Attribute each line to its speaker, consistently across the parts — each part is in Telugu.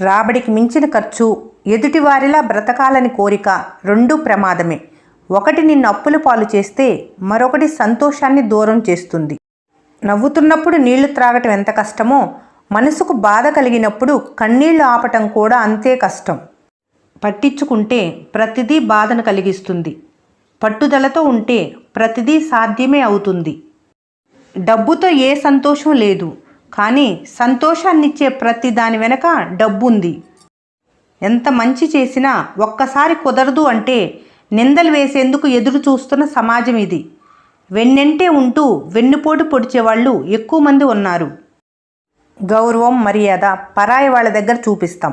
Speaker 1: రాబడికి మించిన ఖర్చు, ఎదుటివారిలా బ్రతకాలని కోరిక రెండూ ప్రమాదమే. ఒకటి నిన్ను అప్పుల పాలు చేస్తే మరొకటి సంతోషాన్ని దూరం చేస్తుంది. నవ్వుతున్నప్పుడు నీళ్లు త్రాగటం ఎంత కష్టమో, మనసుకు బాధ కలిగినప్పుడు కన్నీళ్లు ఆపటం కూడా అంతే కష్టం. పట్టించుకుంటే ప్రతిదీ బాధను కలిగిస్తుంది. పట్టుదలతో ఉంటే ప్రతిదీ సాధ్యమే అవుతుంది. డబ్బుతో ఏ సంతోషం లేదు, కానీ సంతోషాన్నిచ్చే ప్రతి దాని వెనక డబ్బుంది. ఎంత మంచి చేసినా ఒక్కసారి కుదరదు అంటే నిందలు వేసేందుకు ఎదురు చూస్తున్న సమాజం ఇది. వెన్నెంటే ఉంటూ వెన్నుపోటు పొడిచేవాళ్ళు ఎక్కువ మంది ఉన్నారు. గౌరవం, మర్యాద పరాయి వాళ్ళ దగ్గర చూపిస్తాం.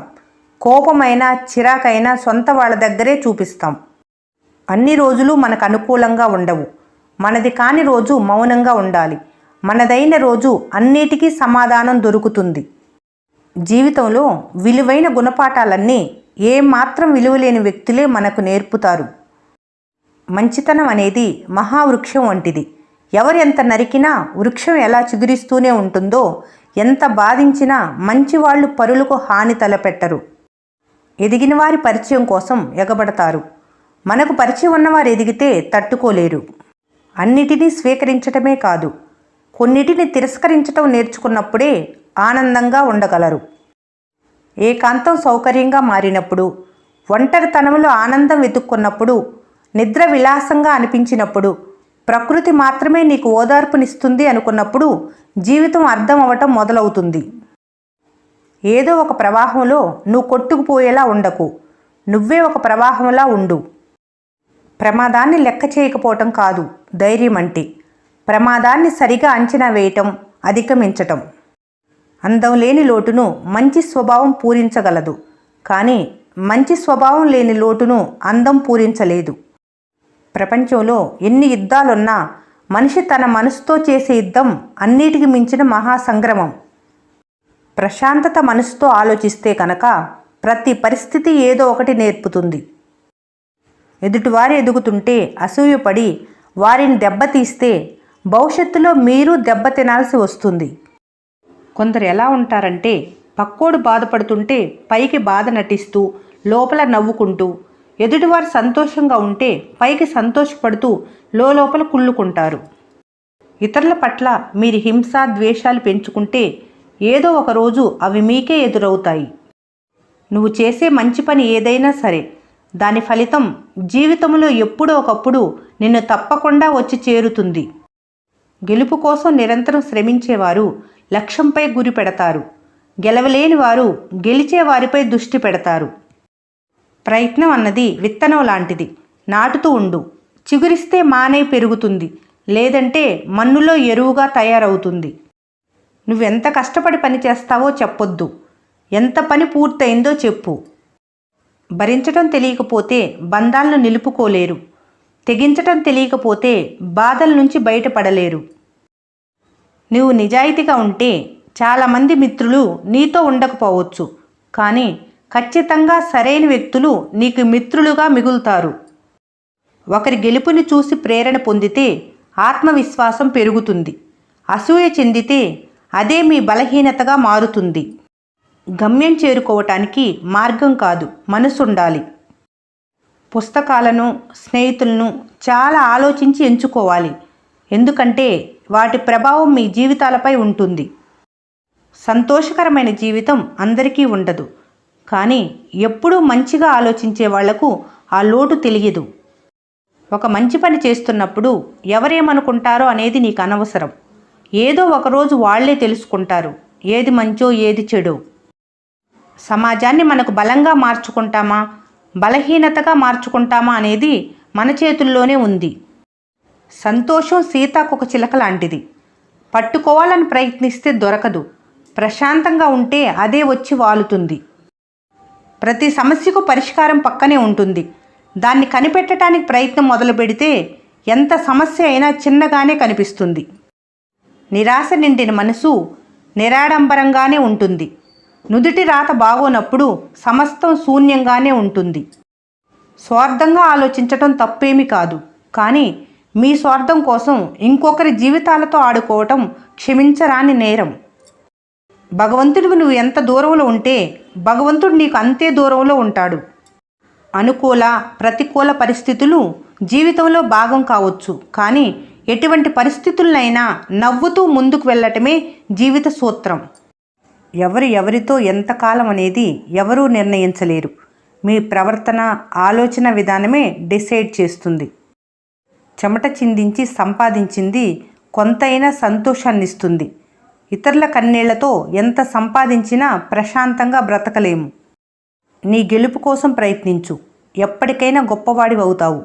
Speaker 1: కోపమైనా చిరాకైనా సొంత వాళ్ళ దగ్గరే చూపిస్తాం. అన్ని రోజులు మనకు అనుకూలంగా ఉండవు. మనది కాని రోజు మౌనంగా ఉండాలి. మనదైన రోజు అన్నిటికీ సమాధానం దొరుకుతుంది. జీవితంలో విలువైన గుణపాఠాలన్నీ ఏమాత్రం విలువలేని వ్యక్తులే మనకు నేర్పుతారు. మంచితనం అనేది మహావృక్షం వంటిది. ఎవరు ఎంత నరికినా వృక్షం ఎలా చిగురిస్తూనే ఉంటుందో, ఎంత బాధించినా మంచివాళ్ళు పరులకు హాని తలపెట్టరు. ఎదిగిన వారి పరిచయం కోసం ఎగబడతారు. మనకు పరిచయం ఉన్నవారు ఎదిగితే తట్టుకోలేరు. అన్నిటినీ స్వీకరించటమే కాదు, కొన్నిటిని తిరస్కరించటం నేర్చుకున్నప్పుడే ఆనందంగా ఉండగలరు. ఏకాంతం సౌకర్యంగా మారినప్పుడు, ఒంటరితనంలో ఆనందం వెతుక్కున్నప్పుడు, నిద్ర విలాసంగా అనిపించినప్పుడు, ప్రకృతి మాత్రమే నీకు ఓదార్పునిస్తుంది అనుకున్నప్పుడు జీవితం అర్థం అవ్వటం మొదలవుతుంది. ఏదో ఒక ప్రవాహంలో నువ్వు కొట్టుకుపోయేలా ఉండకు. నువ్వే ఒక ప్రవాహంలా ఉండు. ప్రమాదాన్ని లెక్క చేయకపోవటం కాదు ధైర్యం అంటే. ప్రమాదాన్ని సరిగా అంచనా వేయటం, అధిగమించటం. అందం లేని లోటును మంచి స్వభావం పూరించగలదు, కానీ మంచి స్వభావం లేని లోటును అందం పూరించలేదు. ప్రపంచంలో ఎన్ని యుద్ధాలున్నా మనిషి తన మనసుతో చేసే యుద్ధం అన్నిటికి మించిన మహాసంగ్రమం. ప్రశాంతత మనసుతో ఆలోచిస్తే కనుక ప్రతి పరిస్థితి ఏదో ఒకటి నేర్పుతుంది. ఎదుటివారు ఎదుగుతుంటే అసూయపడి వారిని దెబ్బతీస్తే భవిష్యత్తులో మీరు దెబ్బతినాల్సి వస్తుంది. కొందరు ఎలా ఉంటారంటే, పక్కోడు బాధపడుతుంటే పైకి బాధ నటిస్తూ లోపల నవ్వుకుంటూ, ఎదుటివారు సంతోషంగా ఉంటే పైకి సంతోషపడుతూ లోపల కుళ్ళుకుంటారు. ఇతరుల పట్ల మీరు హింస, ద్వేషాలు పెంచుకుంటే ఏదో ఒకరోజు అవి మీకే ఎదురవుతాయి. నువ్వు చేసే మంచి పని ఏదైనా సరే, దాని ఫలితం జీవితంలో ఎప్పుడో ఒకప్పుడు నిన్ను తప్పకుండా వచ్చి చేరుతుంది. గెలుపు కోసం నిరంతరం శ్రమించేవారు లక్ష్యంపై గురి పెడతారు. గెలవలేని వారు గెలిచే వారిపై దృష్టి పెడతారు. ప్రయత్నం అన్నది విత్తనం లాంటిది. నాటుతూ ఉండు. చిగురిస్తే మానై పెరుగుతుంది, లేదంటే మన్నులో ఎరువుగా తయారవుతుంది. నువ్వెంత కష్టపడి పని చేస్తావో చెప్పొద్దు, ఎంత పని పూర్తయిందో చెప్పు. భరించటం తెలియకపోతే బంధాలను నిలుపుకోలేరు. తెగించటం తెలియకపోతే బాధల నుంచి బయటపడలేరు. నువ్వు నిజాయితీగా ఉంటే చాలామంది మిత్రులు నీతో ఉండకపోవచ్చు, కానీ ఖచ్చితంగా సరైన వ్యక్తులు నీకు మిత్రులుగా మిగులుతారు. ఒకరి గెలుపుని చూసి ప్రేరణ పొందితే ఆత్మవిశ్వాసం పెరుగుతుంది. అసూయ చెందితే అదే మీ బలహీనతగా మారుతుంది. గమ్యం చేరుకోవటానికి మార్గం కాదు, మనసుండాలి. పుస్తకాలను, స్నేహితులను చాలా ఆలోచించి ఎంచుకోవాలి. ఎందుకంటే వాటి ప్రభావం మీ జీవితాలపై ఉంటుంది. సంతోషకరమైన జీవితం అందరికీ ఉండదు, కానీ ఎప్పుడూ మంచిగా ఆలోచించే వాళ్లకు ఆ లోటు తెలియదు. ఒక మంచి పని చేస్తున్నప్పుడు ఎవరేమనుకుంటారో అనేది నీకు అనవసరం. ఏదో ఒకరోజు వాళ్లే తెలుసుకుంటారు ఏది మంచో ఏది చెడో. సమాజాన్ని మనకు బలంగా మార్చుకుంటామా, బలహీనతగా మార్చుకుంటామా అనేది మన చేతుల్లోనే ఉంది. సంతోషం సీతాకొక చిలక లాంటిది. పట్టుకోవాలని ప్రయత్నిస్తే దొరకదు. ప్రశాంతంగా ఉంటే అదే వచ్చి వాలుతుంది. ప్రతి సమస్యకు పరిష్కారం పక్కనే ఉంటుంది. దాన్ని కనిపెట్టడానికి ప్రయత్నం మొదలు పెడితే ఎంత సమస్య అయినా చిన్నగానే కనిపిస్తుంది. నిరాశ నిండిన మనసు నిరాడంబరంగానే ఉంటుంది. నుదుటి రాత బాగోనప్పుడు సమస్తం శూన్యంగానే ఉంటుంది. స్వార్థంగా ఆలోచించటం తప్పేమీ కాదు, కానీ మీ స్వార్థం కోసం ఇంకొకరి జీవితాలతో ఆడుకోవటం క్షమించరాని నేరం. భగవంతుడికి నువ్వు ఎంత దూరంలో ఉంటే భగవంతుడు నీకు అంతే దూరంలో ఉంటాడు. అనుకూల ప్రతికూల పరిస్థితులు జీవితంలో భాగం కావచ్చు, కానీ ఎటువంటి పరిస్థితులనైనా నవ్వుతూ ముందుకు వెళ్ళటమే జీవిత సూత్రం. ఎవరితో ఎంతకాలం అనేది ఎవరూ నిర్ణయించలేరు. మీ ప్రవర్తన, ఆలోచన విధానమే డిసైడ్ చేస్తుంది. చెమట చిందించి సంపాదించింది కొంతైనా సంతోషాన్నిస్తుంది. ఇతరుల కన్నీళ్లతో ఎంత సంపాదించినా ప్రశాంతంగా బ్రతకలేము. నీ గెలుపు కోసం ప్రయత్నించు. ఎప్పటికైనా గొప్పవాడివి అవుతావు.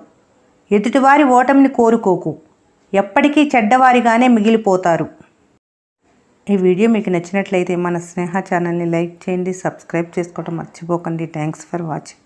Speaker 1: ఎదుటివారి ఓటమిని కోరుకోకు. ఎప్పటికీ చెడ్డవారిగానే మిగిలిపోతారు. ఈ వీడియో మీకు నచ్చినట్లయితే మన స్నేహ ఛానల్ని లైక్ చేయండి, సబ్స్క్రైబ్ చేసుకోవడం మర్చిపోకండి. Thanks for watching.